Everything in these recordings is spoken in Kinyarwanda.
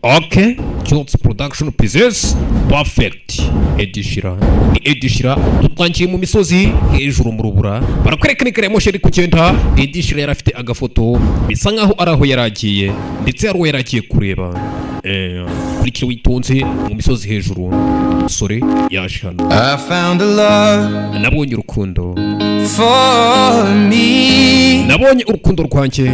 Okay, Kyotsi Production presents Perfect Edishira. Ni Edishira tutangiye mu misozi hejuru mu rubura. Barakwerekana kare mosheri kugenda. Edishira yarafite agafoto bisa nkaho araho yaragiye ndetse yari yaragiye kureba. Kuri cyo witonze mu misozi hejuru. Sore yaje hano. I found a love. Nabonye urukundo. For me. Nabonye urukundo rwanjye.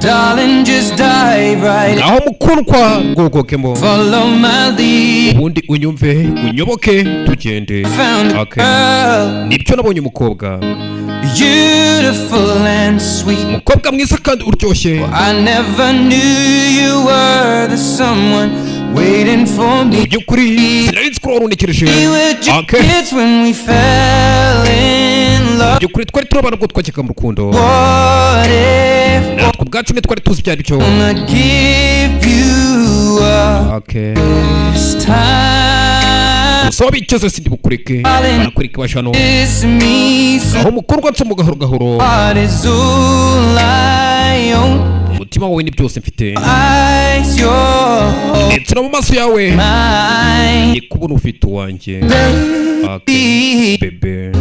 Darling, just dive right in. Aho mukundwa ngogokemo. Follow my lead. Ubundi unyumve unyoboke tugende. Okay. Nibyo nabonye umukobwa. Beautiful and sweet. Umukobwa mwiza kandi uryoshye. I never knew you were the someone waiting for me. Byukuri sinari ko warunekereje. Okay. It's when we fell in love. Byukuri twari turabana ko twakeka mu rukundo. What if natwe ubwacu ne twari tuzi byari byo. I give you up. Okay. This time. So bicyose sindi bukureke. Barakureka bashano. Aho mukorwa nso mu gahoro gahoro. Mutima wawe ni byose mfite. Ndetse no mu maso yawe ni kubona ufite uwanjye. Okay, bebe.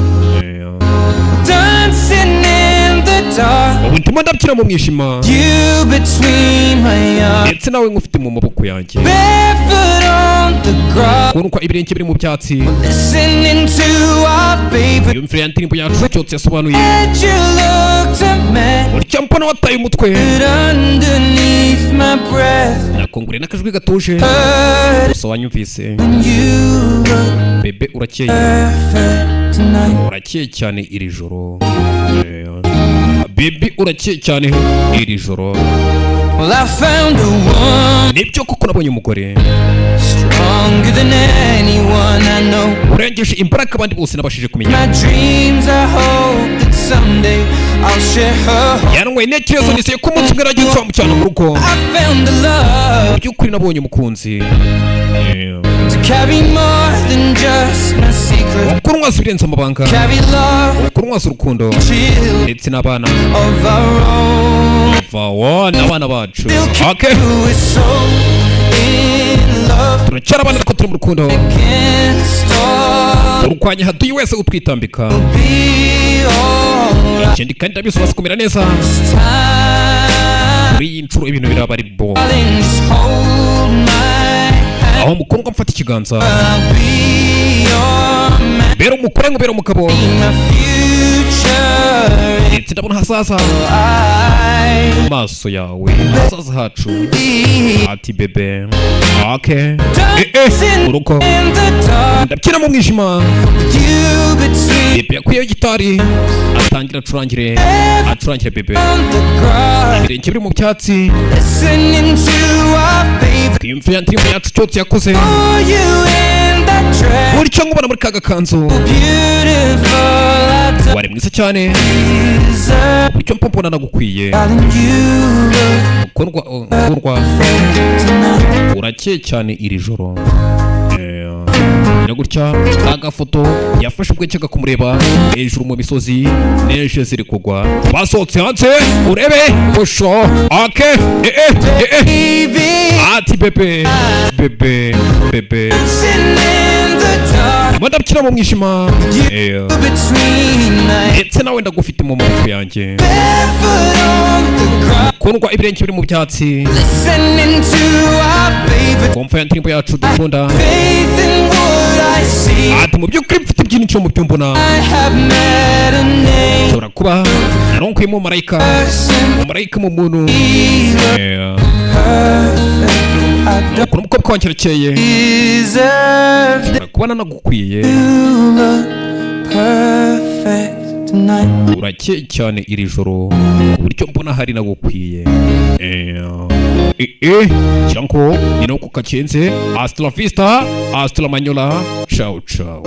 Dancing in the dark. Ubu ndimo ndabyina mu mwijima. You between my arms. Ndetse nawe ngufite mu maboko yanjye. Barefoot on the grass. Kunuka ibirenge biri mu byatsi. Listening to our favorite. Yumvira yandirimbo yacu cyose yasobanuye. You looked a man. Urya mbona wataye umutwe. Underneath my breath. Nakongure n'akajwi gatuje. Gusa wanyumvise. Bebe urakeye. Urakeye cyane iri joro. Bebe urakeye cyane iri joro. Well, I found a one. Nibyo koko nabonye umugore. Stronger than anyone I know. Urengeje imbaraga abandi bose nabashije kumenya. My dreams, I hope that someday I'll share her. Yanwe nekezo niseye ko umunsi umwe aragiye mu cyane mu rugo. I found the love. Byukuri nabonye umukunzi. To carry more than just my secret. Kurunwa zirenze amabanga. Carry love. Kurunwa urukundo. Ndetse n'abana. Of our own. N'abana bacu. Okay. Turacyari abana ariko turi mu rukundo. Urukwanya haduye wese utwitambika. Ikindi kandi ndabizi bazikomera neza. Muri iyi nshuro ibintu biraba ari bo. Aho mukundwa mfata ikiganza. Bero umukore ngo bero umugabo. Ndetse ndabona hazaza. Maso yawe hazaza hacu. Ati bebe. Okay. Uruko. Ndabyina mu mwijima. Bebe yakuyeho gitari. Atangira acurangire bebe. Ibirenge biri mu byatsi. Twiyumve ya ndirimbo yacu cyose yakoze. Buri cyo ngubona muri kaga kanzu. Wari mwiza cyane. Icyo mpopona nagukwiye. Ukundwa urakeye cyane iri joro. Gutya agafoto yafashe ubwenge kumureba hejuru mu misozi neje ziri kugwa basohotse hanze urebe osho. Okay. Ati bebe Madabyina mu mwijima. Ndetse nawe ndagufite mu maboko yanjye. Kundwa ibirenge biri mu byatsi. Kumva ya ndirimbo yacu dukunda. Ati mu by'ukuri mfite byinshi mu byo mbona. Ushobora kuba naronkuyemo umumarayika mu muntu. Ukora umukobwa wanjye arakeye. Ushobora kuba nanagukwiye. Urakeye cyane iri joro uburyo mbona hari nagukwiye. Cyangwa ni no kukacenze. Hasta la vista, hasta la mañana. Ciao ciao.